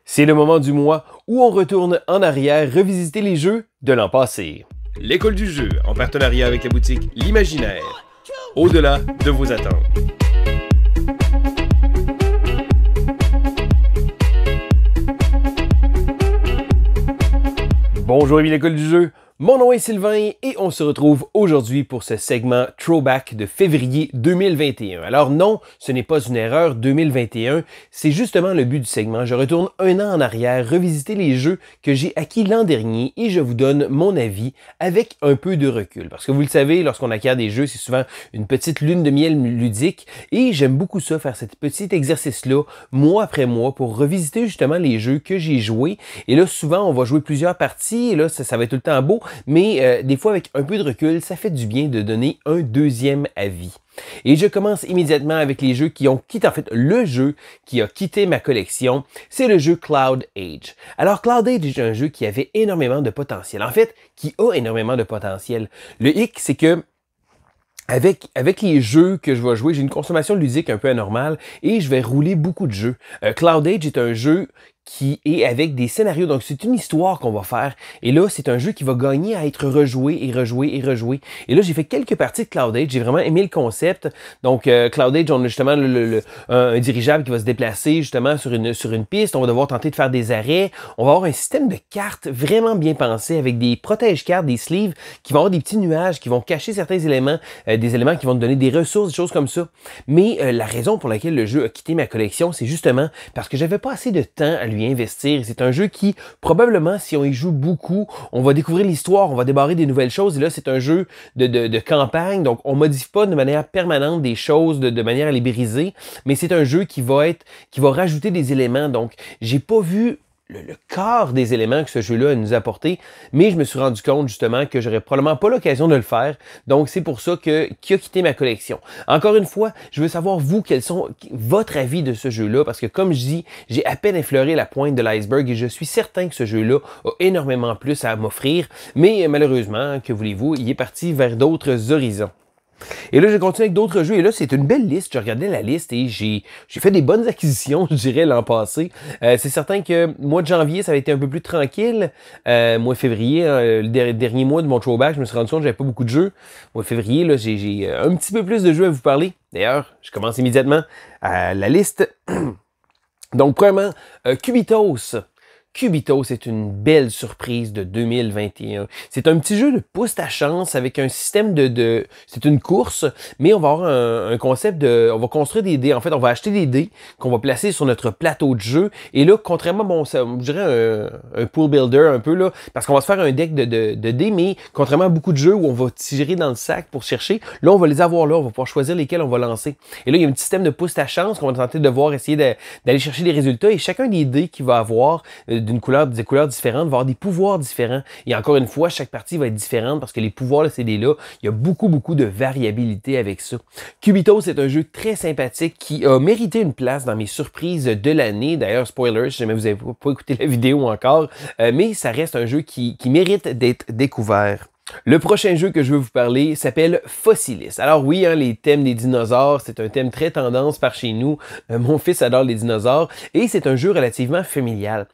C'est le moment du mois où on retourne en arrière revisiter les jeux de l'an passé. L'école du jeu, en partenariat avec la boutique L'Imaginaire, au-delà de vos attentes. Bonjour amis l'école du jeu, mon nom est Sylvain et on se retrouve aujourd'hui pour ce segment Throwback de février 2021. Alors non, ce n'est pas une erreur 2021, c'est justement le but du segment. Je retourne un an en arrière, revisiter les jeux que j'ai acquis l'an dernier et je vous donne mon avis avec un peu de recul. Parce que vous le savez, lorsqu'on acquiert des jeux, c'est souvent une petite lune de miel ludique et j'aime beaucoup ça, faire cet petit exercice-là, mois après mois, pour revisiter justement les jeux que j'ai joués. Et là, souvent, on va jouer plusieurs parties et là, ça va être tout le temps beau. Mais des fois, avec un peu de recul, ça fait du bien de donner un deuxième avis. Et je commence immédiatement avec les jeux qui ont quitté, en fait, le jeu qui a quitté ma collection, c'est le jeu Cloud Age. Alors, Cloud Age est un jeu qui avait énormément de potentiel. En fait, qui a énormément de potentiel. Le hic, c'est que avec les jeux que je vais jouer, j'ai une consommation ludique un peu anormale et je vais rouler beaucoup de jeux. Cloud Age est un jeu qui est avec des scénarios. Donc, c'est une histoire qu'on va faire. Et là, c'est un jeu qui va gagner à être rejoué et rejoué et rejoué. Et là, j'ai fait quelques parties de Cloud Age. J'ai vraiment aimé le concept. Donc, Cloud Age, on a justement un dirigeable qui va se déplacer justement sur une piste. On va devoir tenter de faire des arrêts. On va avoir un système de cartes vraiment bien pensé avec des protège-cartes, des sleeves qui vont avoir des petits nuages qui vont cacher certains éléments, des éléments qui vont te donner des ressources, des choses comme ça. Mais la raison pour laquelle le jeu a quitté ma collection, c'est justement parce que j'avais pas assez de temps à lui investir. C'est un jeu qui, probablement, si on y joue beaucoup, on va découvrir l'histoire, on va débarrer des nouvelles choses. Et là, c'est un jeu de campagne, donc on modifie pas de manière permanente des choses de manière à les briser, mais c'est un jeu qui va rajouter des éléments. Donc, j'ai pas vu le quart des éléments que ce jeu-là nous a apporté, mais je me suis rendu compte justement que j'aurais probablement pas l'occasion de le faire, donc c'est pour ça qu'il a quitté ma collection. Encore une fois, je veux savoir vous, quels sont votre avis de ce jeu-là, parce que comme je dis, j'ai à peine effleuré la pointe de l'iceberg et je suis certain que ce jeu-là a énormément plus à m'offrir, mais malheureusement, que voulez-vous, il est parti vers d'autres horizons. Et là, je continue avec d'autres jeux. Et là, c'est une belle liste. Je regardais la liste et j'ai fait des bonnes acquisitions, je dirais, l'an passé. C'est certain que mois de janvier, ça a été un peu plus tranquille. Mois de février, le dernier mois de mon throwback, je me suis rendu compte que j'avais pas beaucoup de jeux. Mois de février, là, j'ai un petit peu plus de jeux à vous parler. D'ailleurs, je commence immédiatement à la liste. Donc, premièrement, Cubitos. Cubitos est une belle surprise de 2021. C'est un petit jeu de pousse ta chance avec un système c'est une course, mais on va avoir un concept on va construire des dés. En fait, on va acheter des dés qu'on va placer sur notre plateau de jeu. Et là, contrairement, je dirais un pool builder un peu là, parce qu'on va se faire un deck de dés, mais contrairement à beaucoup de jeux où on va tirer dans le sac pour chercher, là, on va les avoir là, on va pouvoir choisir lesquels on va lancer. Et là, il y a un petit système de pousse ta chance qu'on va tenter de voir, essayer d'aller chercher des résultats. Et chacun des dés qu'il va avoir, des couleurs différentes, va avoir des pouvoirs différents. Et encore une fois, chaque partie va être différente parce que les pouvoirs de ces dés-là, il y a beaucoup de variabilité avec ça. Cubitos est un jeu très sympathique qui a mérité une place dans mes surprises de l'année. D'ailleurs, spoiler, si jamais vous n'avez pas écouté la vidéo encore, mais ça reste un jeu qui mérite d'être découvert. Le prochain jeu que je veux vous parler s'appelle Fossilis. Alors oui, les thèmes des dinosaures, c'est un thème très tendance par chez nous. Mon fils adore les dinosaures et c'est un jeu relativement familial.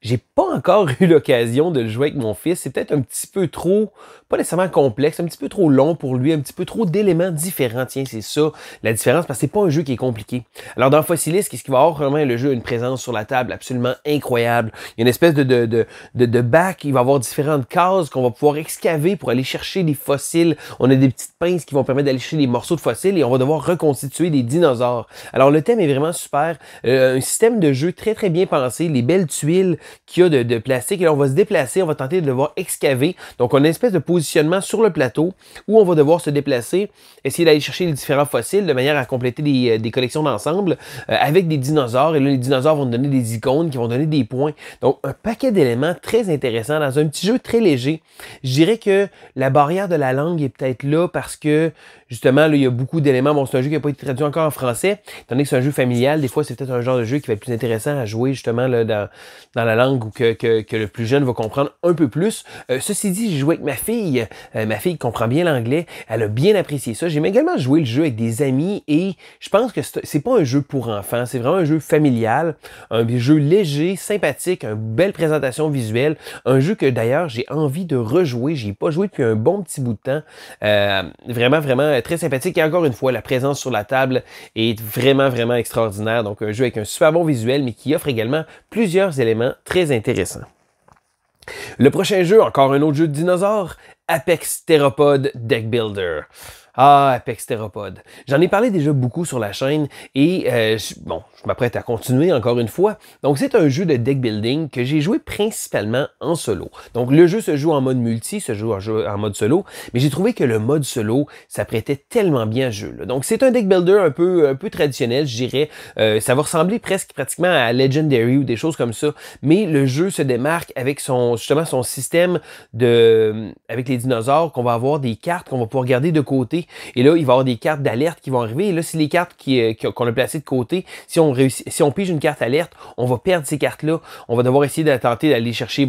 J'ai pas encore eu l'occasion de le jouer avec mon fils. C'est peut-être un petit peu trop, pas nécessairement complexe, un petit peu trop long pour lui, un petit peu trop d'éléments différents. Tiens, c'est ça la différence, parce que c'est pas un jeu qui est compliqué. Alors dans Fossilis, qu'est-ce qu'il va avoir? Vraiment, le jeu a une présence sur la table absolument incroyable. Il y a une espèce de bac, il va avoir différentes cases qu'on va pouvoir excaver pour aller chercher des fossiles. On a des petites pinces qui vont permettre d'aller chercher des morceaux de fossiles et on va devoir reconstituer des dinosaures. Alors le thème est vraiment super. Un système de jeu très très bien pensé, les belles tuiles qu'il y a de plastique. Et là, on va se déplacer, on va tenter de devoir excaver. Donc, on a une espèce de positionnement sur le plateau où on va devoir se déplacer, essayer d'aller chercher les différents fossiles de manière à compléter des collections d'ensemble avec des dinosaures. Et là, les dinosaures vont nous donner des icônes qui vont donner des points. Donc, un paquet d'éléments très intéressants dans un petit jeu très léger. Je dirais que la barrière de la langue est peut-être là parce que, justement, là, il y a beaucoup d'éléments. Bon, c'est un jeu qui n'a pas été traduit encore en français. Étant donné que c'est un jeu familial, des fois, c'est peut-être un genre de jeu qui va être plus intéressant à jouer, justement, là, dans la langue langue ou que le plus jeune va comprendre un peu plus. Ceci dit, j'ai joué avec ma fille. Ma fille comprend bien l'anglais. Elle a bien apprécié ça. J'ai également joué le jeu avec des amis et je pense que c'est pas un jeu pour enfants. C'est vraiment un jeu familial, un jeu léger, sympathique, une belle présentation visuelle. Un jeu que d'ailleurs, j'ai envie de rejouer. J'y ai pas joué depuis un bon petit bout de temps. Vraiment, vraiment très sympathique. Et encore une fois, la présence sur la table est vraiment, vraiment extraordinaire. Donc, un jeu avec un super bon visuel, mais qui offre également plusieurs éléments très intéressants. Le prochain jeu, encore un autre jeu de dinosaures, Apex Theropod Deck Builder. Ah, Apex Theropod. J'en ai parlé déjà beaucoup sur la chaîne et je m'apprête à continuer encore une fois. Donc, c'est un jeu de deck building que j'ai joué principalement en solo. Donc, le jeu se joue en mode multi, se joue en mode solo, mais j'ai trouvé que le mode solo s'apprêtait tellement bien à ce jeu-là. Donc, c'est un deck builder un peu traditionnel, je dirais. Ça va ressembler pratiquement à Legendary ou des choses comme ça, mais le jeu se démarque avec justement son système avec les dinosaures, qu'on va avoir des cartes qu'on va pouvoir garder de côté. Et là, il va y avoir des cartes d'alerte qui vont arriver. Et là, si les cartes qu'on a placées de côté, si on pige une carte alerte, on va perdre ces cartes-là. On va devoir essayer de tenter d'aller chercher,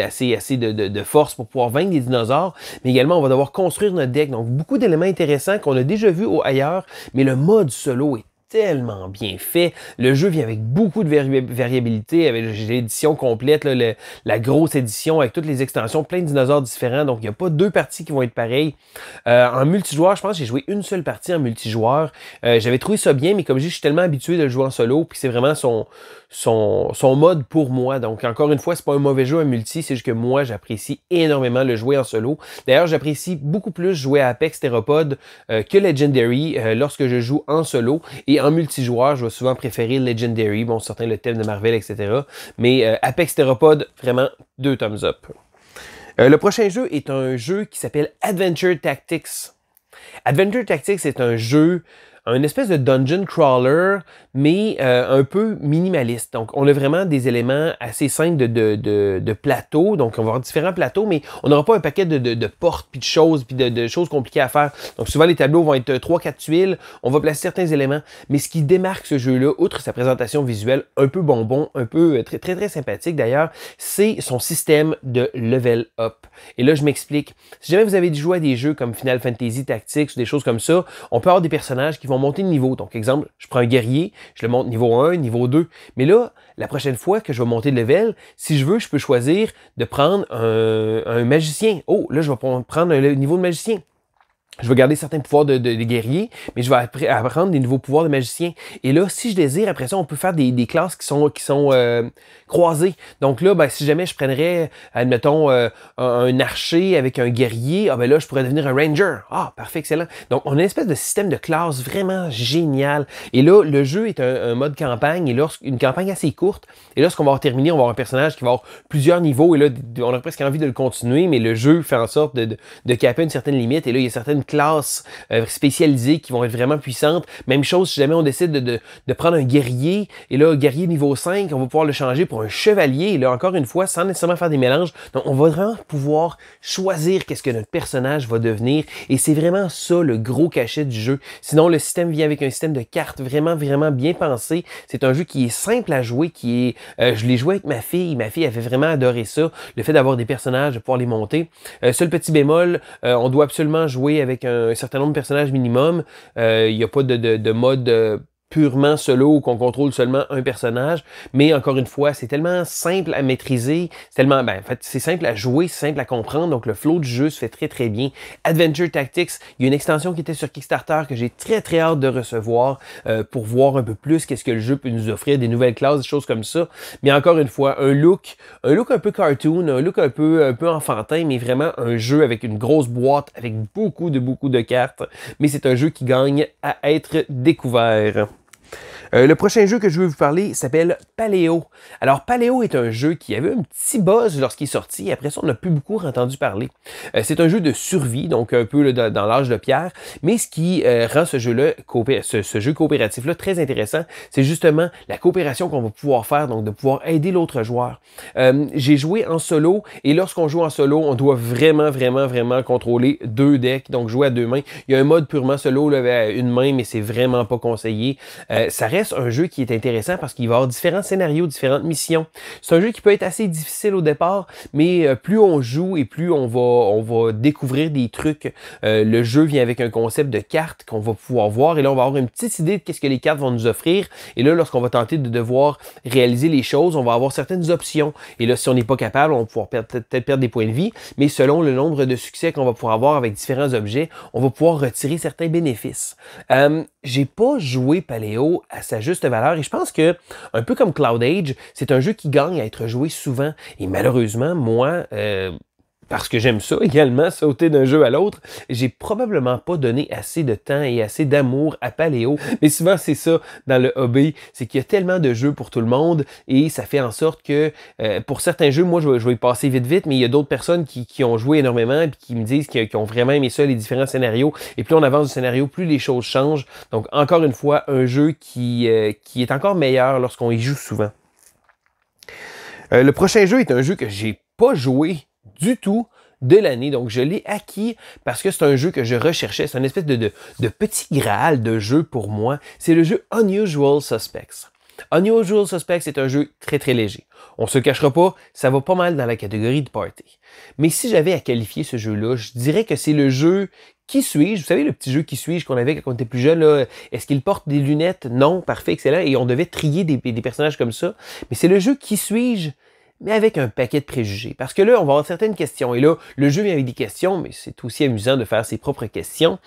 assez de force pour pouvoir vaincre des dinosaures. Mais également, on va devoir construire notre deck. Donc, beaucoup d'éléments intéressants qu'on a déjà vus ailleurs. Mais le mode solo est tellement bien fait. Le jeu vient avec beaucoup de variabilité, avec l'édition complète, là, la grosse édition avec toutes les extensions, plein de dinosaures différents. Donc, il n'y a pas deux parties qui vont être pareilles. En multijoueur, je pense que j'ai joué une seule partie en multijoueur. J'avais trouvé ça bien, mais comme je dis, je suis tellement habitué de le jouer en solo, puis c'est vraiment son mode pour moi. Donc, encore une fois, c'est pas un mauvais jeu en multi, c'est juste que moi, j'apprécie énormément le jouer en solo. D'ailleurs, j'apprécie beaucoup plus jouer à Apex Theropod que Legendary lorsque je joue en solo. Et en multijoueur, je vais souvent préférer Legendary, certains le thème de Marvel, etc. Mais Apex Theropod, vraiment 2 thumbs up. Le prochain jeu est un jeu qui s'appelle Adventure Tactics. Adventure Tactics est un jeu, une espèce de dungeon crawler, mais un peu minimaliste. Donc, on a vraiment des éléments assez simples de plateaux. Donc, on va avoir différents plateaux, mais on n'aura pas un paquet de portes, puis de choses, puis de choses compliquées à faire. Donc, souvent, les tableaux vont être 3-4 tuiles. On va placer certains éléments. Mais ce qui démarque ce jeu-là, outre sa présentation visuelle un peu bonbon, un peu très, très, très sympathique d'ailleurs, c'est son système de level up. Et là, je m'explique. Si jamais vous avez joué à des jeux comme Final Fantasy Tactics ou des choses comme ça, on peut avoir des personnages qui vont monter de niveau. Donc, exemple, je prends un guerrier, je le monte niveau 1, niveau 2. Mais là, la prochaine fois que je vais monter de level, si je veux, je peux choisir de prendre un magicien. Oh, là, je vais prendre un niveau de magicien. Je vais garder certains pouvoirs de guerrier, mais je vais apprendre des nouveaux pouvoirs de magicien. Et là, si je désire, après ça, on peut faire des classes qui sont croisées. Donc là, si jamais je prendrais, admettons, un archer avec un guerrier, là, je pourrais devenir un ranger. Ah, parfait, excellent. Donc, on a une espèce de système de classe vraiment génial. Et là, le jeu est un mode campagne, et une campagne assez courte. Et lorsqu'on va avoir terminé, on va avoir un personnage qui va avoir plusieurs niveaux. Et là, on aurait presque envie de le continuer, mais le jeu fait en sorte de caper une certaine limite. Et là, il y a certaines classes spécialisées qui vont être vraiment puissantes. Même chose si jamais on décide de prendre un guerrier, et là, guerrier niveau 5, on va pouvoir le changer pour un chevalier, et là, encore une fois, sans nécessairement faire des mélanges. Donc, on va vraiment pouvoir choisir qu'est-ce que notre personnage va devenir, et c'est vraiment ça le gros cachet du jeu. Sinon, le système vient avec un système de cartes vraiment, vraiment bien pensé. C'est un jeu qui est simple à jouer, je l'ai joué avec ma fille avait vraiment adoré ça, le fait d'avoir des personnages, de pouvoir les monter. Seul petit bémol, on doit absolument jouer avec un certain nombre de personnages minimum. Il n'y a pas de mode purement solo qu'on contrôle seulement un personnage, mais encore une fois, c'est tellement simple à maîtriser, c'est tellement, en fait, c'est simple à jouer, c'est simple à comprendre, donc le flow du jeu se fait très très bien. Adventure Tactics, il y a une extension qui était sur Kickstarter que j'ai très très hâte de recevoir pour voir un peu plus qu'est-ce que le jeu peut nous offrir, des nouvelles classes, des choses comme ça, mais encore une fois, un look un peu cartoon, un look un peu enfantin, mais vraiment un jeu avec une grosse boîte, avec beaucoup de cartes, mais c'est un jeu qui gagne à être découvert. Le prochain jeu que je veux vous parler s'appelle Paléo. Alors, Paléo est un jeu qui avait un petit buzz lorsqu'il est sorti. Après ça, on n'a plus beaucoup entendu parler. C'est un jeu de survie, donc un peu là, dans l'âge de pierre. Mais ce qui rend ce jeu-là, ce jeu coopératif-là très intéressant, c'est justement la coopération qu'on va pouvoir faire, donc de pouvoir aider l'autre joueur. J'ai joué en solo, et lorsqu'on joue en solo, on doit vraiment contrôler 2 decks, donc jouer à 2 mains. Il y a un mode purement solo là, à une main, mais c'est vraiment pas conseillé. Ça reste reste un jeu qui est intéressant parce qu'il va y avoir différents scénarios, différentes missions. C'est un jeu qui peut être assez difficile au départ, mais plus on joue et plus on va découvrir des trucs. Le jeu vient avec un concept de cartes qu'on va pouvoir voir et là, on va avoir une petite idée de qu'est-ce que les cartes vont nous offrir. Et là, lorsqu'on va tenter de devoir réaliser les choses, on va avoir certaines options. Et là, si on n'est pas capable, on va pouvoir peut-être perdre des points de vie, mais selon le nombre de succès qu'on va pouvoir avoir avec différents objets, on va pouvoir retirer certains bénéfices. J'ai pas joué Paléo à sa juste valeur et je pense que, un peu comme Cloud Age, c'est un jeu qui gagne à être joué souvent. Et malheureusement, moi, parce que j'aime ça également, sauter d'un jeu à l'autre, j'ai probablement pas donné assez de temps et assez d'amour à Paléo. Mais souvent, c'est ça dans le hobby, c'est qu'il y a tellement de jeux pour tout le monde et ça fait en sorte que pour certains jeux, moi, je vais y passer vite, mais il y a d'autres personnes qui ont joué énormément et qui me disent qu'ils ont vraiment aimé ça, les différents scénarios. Et plus on avance du scénario, plus les choses changent. Donc, encore une fois, un jeu qui est encore meilleur lorsqu'on y joue souvent. Le prochain jeu est un jeu que j'ai pas joué du tout de l'année. Donc, je l'ai acquis parce que c'est un jeu que je recherchais. C'est une espèce de petit graal de jeu pour moi. C'est le jeu Unusual Suspects. Unusual Suspects est un jeu très, très léger. On se cachera pas, ça va pas mal dans la catégorie de party. Mais si j'avais à qualifier ce jeu-là, je dirais que c'est le jeu Qui suis-je? Vous savez, le petit jeu Qui suis-je qu'on avait quand on était plus jeune, là, est-ce qu'il porte des lunettes? Non, parfait, excellent. Et on devait trier des personnages comme ça. Mais c'est le jeu Qui suis-je? Mais avec un paquet de préjugés. Parce que là, on va avoir certaines questions. Et là, le jeu vient avec des questions, mais c'est aussi amusant de faire ses propres questions.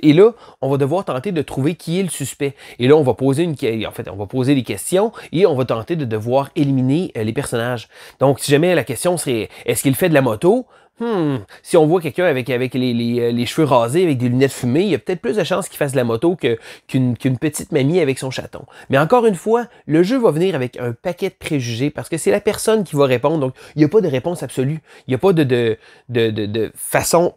Et là, on va devoir tenter de trouver qui est le suspect. Et là, on va poser on va poser des questions et on va tenter de devoir éliminer les personnages. Donc, si jamais la question serait, est-ce qu'il fait de la moto? Si on voit quelqu'un avec les cheveux rasés, avec des lunettes fumées, il y a peut-être plus de chances qu'il fasse de la moto qu'une petite mamie avec son chaton. Mais encore une fois, le jeu va venir avec un paquet de préjugés parce que c'est la personne qui va répondre. Donc, il n'y a pas de réponse absolue. Il n'y a pas de façon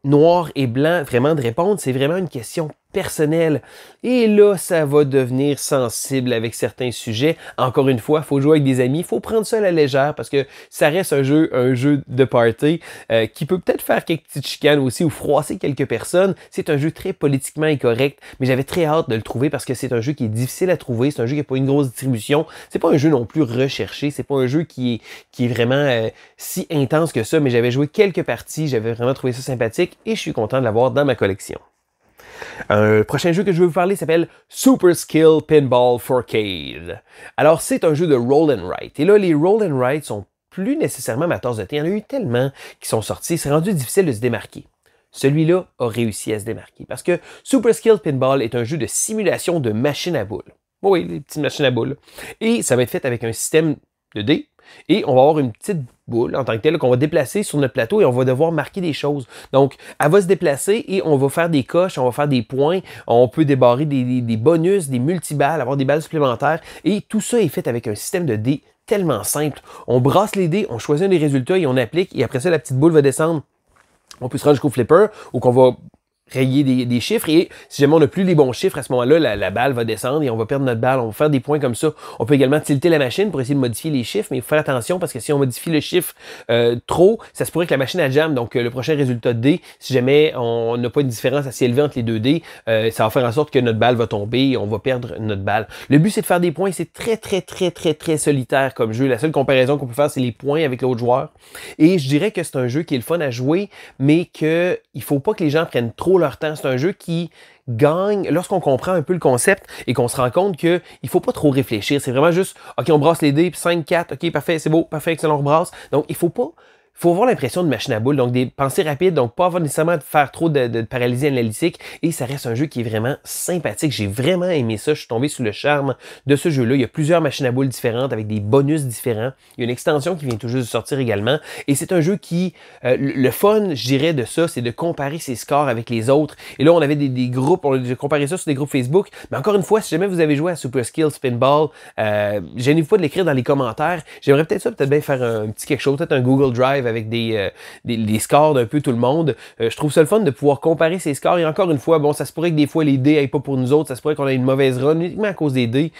noir et blanc vraiment de répondre. C'est vraiment une question personnelle. Et là, ça va devenir sensible avec certains sujets. Encore une fois, il faut jouer avec des amis. Il faut prendre ça à la légère parce que ça reste un jeu de party qui peut peut-être faire quelques petites chicanes aussi ou froisser quelques personnes. C'est un jeu très politiquement incorrect, mais j'avais très hâte de le trouver parce que c'est un jeu qui est difficile à trouver. C'est un jeu qui n'a pas une grosse distribution. C'est pas un jeu non plus recherché. C'est pas un jeu qui est vraiment si intense que ça, mais j'avais joué quelques parties. J'avais vraiment trouvé ça sympathique et je suis content de l'avoir dans ma collection. Un prochain jeu que je vais vous parler s'appelle Super Skill Pinball 4Cade. Alors, c'est un jeu de roll and write. Et là, les roll and write sont plus nécessairement ma tasse de thé. Il y en a eu tellement qui sont sortis, c'est rendu difficile de se démarquer. Celui-là a réussi à se démarquer parce que Super Skill Pinball est un jeu de simulation de machines à boules. Oui, les petites machines à boules. Et ça va être fait avec un système de dés. Et on va avoir une petite boule en tant que telle qu'on va déplacer sur notre plateau et on va devoir marquer des choses. Donc, elle va se déplacer et on va faire des coches, on va faire des points, on peut débarrer des bonus, des multiballes, avoir des balles supplémentaires et tout ça est fait avec un système de dés tellement simple. On brasse les dés, on choisit un des résultats et on applique et après ça, la petite boule va descendre. On peut se rendre jusqu'au flipper ou qu'on va rayer des chiffres et si jamais on n'a plus les bons chiffres, à ce moment-là, la balle va descendre et on va perdre notre balle. On va faire des points comme ça. On peut également tilter la machine pour essayer de modifier les chiffres, mais il faut faire attention parce que si on modifie le chiffre trop, ça se pourrait que la machine elle jamme. Donc, le prochain résultat de dés, si jamais on n'a pas une différence assez élevée entre les deux dés, ça va faire en sorte que notre balle va tomber et on va perdre notre balle. Le but, c'est de faire des points. C'est très solitaire comme jeu. La seule comparaison qu'on peut faire, c'est les points avec l'autre joueur. Et je dirais que c'est un jeu qui est le fun à jouer, mais qu'il ne faut pas que les gens prennent trop leur temps. C'est un jeu qui gagne lorsqu'on comprend un peu le concept et qu'on se rend compte qu'il ne faut pas trop réfléchir. C'est vraiment juste, OK, on brasse les dés, puis 5, 4, OK, parfait, c'est beau, parfait, excellent, on rebrasse. Donc, il faut avoir l'impression de machine à boules, donc des pensées rapides, donc pas avoir nécessairement de faire trop de paralysie analytique, et ça reste un jeu qui est vraiment sympathique. J'ai vraiment aimé ça, je suis tombé sous le charme de ce jeu-là. Il y a plusieurs machines à boules différentes avec des bonus différents. Il y a une extension qui vient tout juste de sortir également, et c'est un jeu qui, le fun, je dirais, de ça, c'est de comparer ses scores avec les autres. Et là, on avait des groupes, on a comparé ça sur des groupes Facebook, mais encore une fois, si jamais vous avez joué à Super Skill Pinball, gênez-vous pas de l'écrire dans les commentaires. J'aimerais peut-être bien faire un petit quelque chose, peut-être un Google Drive avec des scores d'un peu tout le monde. Je trouve ça le fun de pouvoir comparer ces scores. Et encore une fois, bon, ça se pourrait que des fois les dés n'aillent pas pour nous autres, ça se pourrait qu'on ait une mauvaise run uniquement à cause des dés.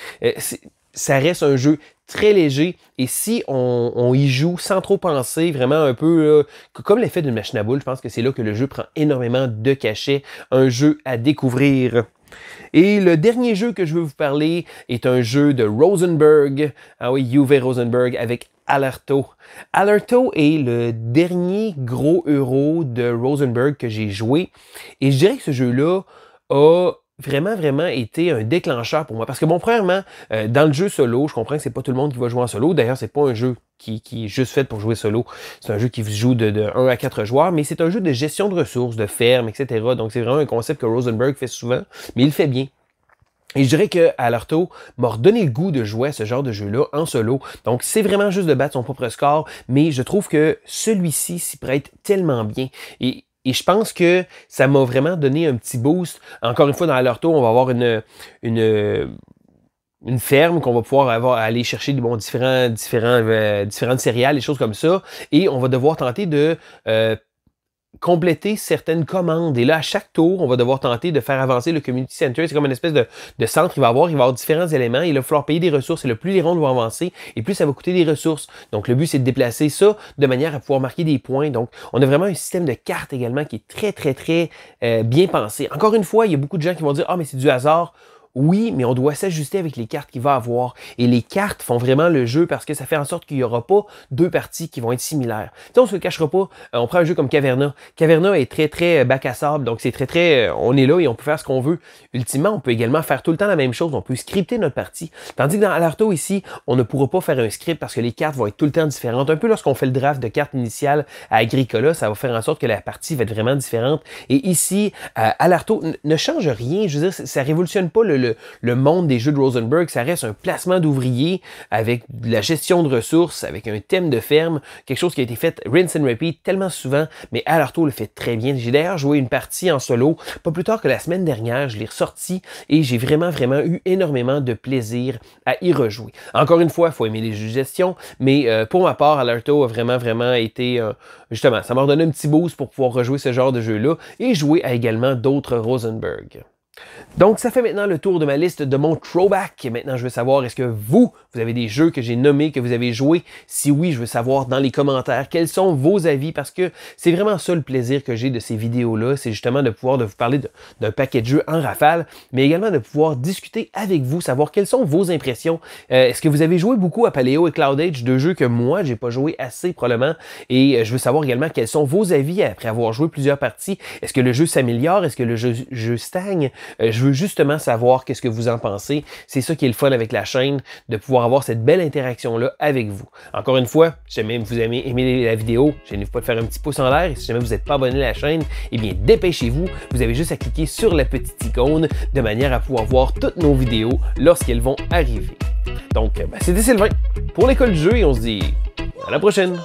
Ça reste un jeu très léger et si on y joue sans trop penser, vraiment un peu comme l'effet d'une machine à boules, je pense que c'est là que le jeu prend énormément de cachet. Un jeu à découvrir. Et le dernier jeu que je veux vous parler est un jeu de Rosenberg. Ah oui, Uwe Rosenberg avec Alerto. Alerto est le dernier gros euro de Rosenberg que j'ai joué. Et je dirais que ce jeu-là a vraiment été un déclencheur pour moi. Parce que bon, premièrement, dans le jeu solo, je comprends que c'est pas tout le monde qui va jouer en solo. D'ailleurs, c'est pas un jeu qui est juste fait pour jouer solo. C'est un jeu qui se joue de 1 à 4 joueurs, mais c'est un jeu de gestion de ressources, de ferme, etc. Donc c'est vraiment un concept que Rosenberg fait souvent, mais il le fait bien. Et je dirais que Alerto m'a redonné le goût de jouer à ce genre de jeu-là en solo. Donc, c'est vraiment juste de battre son propre score, mais je trouve que celui-ci s'y prête tellement bien. Et je pense que ça m'a vraiment donné un petit boost. Encore une fois, dans Alerto, on va avoir une ferme qu'on va pouvoir aller chercher différentes céréales, des choses comme ça. Et on va devoir tenter de compléter certaines commandes. Et là, à chaque tour, on va devoir tenter de faire avancer le Community Center. C'est comme une espèce de centre il va y avoir différents éléments. Et là, il va falloir payer des ressources. Et le plus les rondes vont avancer, et plus ça va coûter des ressources. Donc, le but, c'est de déplacer ça de manière à pouvoir marquer des points. Donc, on a vraiment un système de cartes également qui est très bien pensé. Encore une fois, il y a beaucoup de gens qui vont dire « Ah, mais c'est du hasard ». Oui, mais on doit s'ajuster avec les cartes qu'il va avoir. Et les cartes font vraiment le jeu parce que ça fait en sorte qu'il n'y aura pas deux parties qui vont être similaires. T'sais, on se le cachera pas, on prend un jeu comme Caverna. Caverna est très bac à sable, donc c'est on est là et on peut faire ce qu'on veut. Ultimement, on peut également faire tout le temps la même chose, on peut scripter notre partie. Tandis que dans Alerto ici, on ne pourra pas faire un script parce que les cartes vont être tout le temps différentes. Un peu lorsqu'on fait le draft de cartes initiales à Agricola, ça va faire en sorte que la partie va être vraiment différente. Et ici, Alerto ne change rien, je veux dire, ça révolutionne pas le monde des jeux de Rosenberg, ça reste un placement d'ouvriers avec de la gestion de ressources, avec un thème de ferme, quelque chose qui a été fait rinse and repeat tellement souvent, mais Alerto le fait très bien. J'ai d'ailleurs joué une partie en solo, pas plus tard que la semaine dernière, je l'ai ressorti et j'ai vraiment eu énormément de plaisir à y rejouer. Encore une fois, il faut aimer les jeux de gestion, mais pour ma part, Alerto a vraiment été, justement, ça m'a redonné un petit boost pour pouvoir rejouer ce genre de jeu-là et jouer à également d'autres Rosenberg. Donc, ça fait maintenant le tour de ma liste de mon throwback. Et maintenant, je veux savoir, est-ce que vous avez des jeux que j'ai nommés, que vous avez joués? Si oui, je veux savoir dans les commentaires quels sont vos avis, parce que c'est vraiment ça le plaisir que j'ai de ces vidéos-là. C'est justement de pouvoir vous parler d'un paquet de jeux en rafale, mais également de pouvoir discuter avec vous, savoir quelles sont vos impressions. Est-ce que vous avez joué beaucoup à Paléo et Cloud Age, deux jeux que moi, j'ai pas joué assez probablement, et je veux savoir également quels sont vos avis après avoir joué plusieurs parties. Est-ce que le jeu s'améliore? Est-ce que le jeu stagne? Je veux justement savoir qu'est-ce que vous en pensez. C'est ça qui est le fun avec la chaîne, de pouvoir avoir cette belle interaction-là avec vous. Encore une fois, si jamais vous avez aimé la vidéo, je n'hésitez pas de faire un petit pouce en l'air. Et si jamais vous n'êtes pas abonné à la chaîne, eh bien dépêchez-vous. Vous avez juste à cliquer sur la petite icône de manière à pouvoir voir toutes nos vidéos lorsqu'elles vont arriver. Donc, c'était Sylvain pour l'école du jeu et on se dit à la prochaine!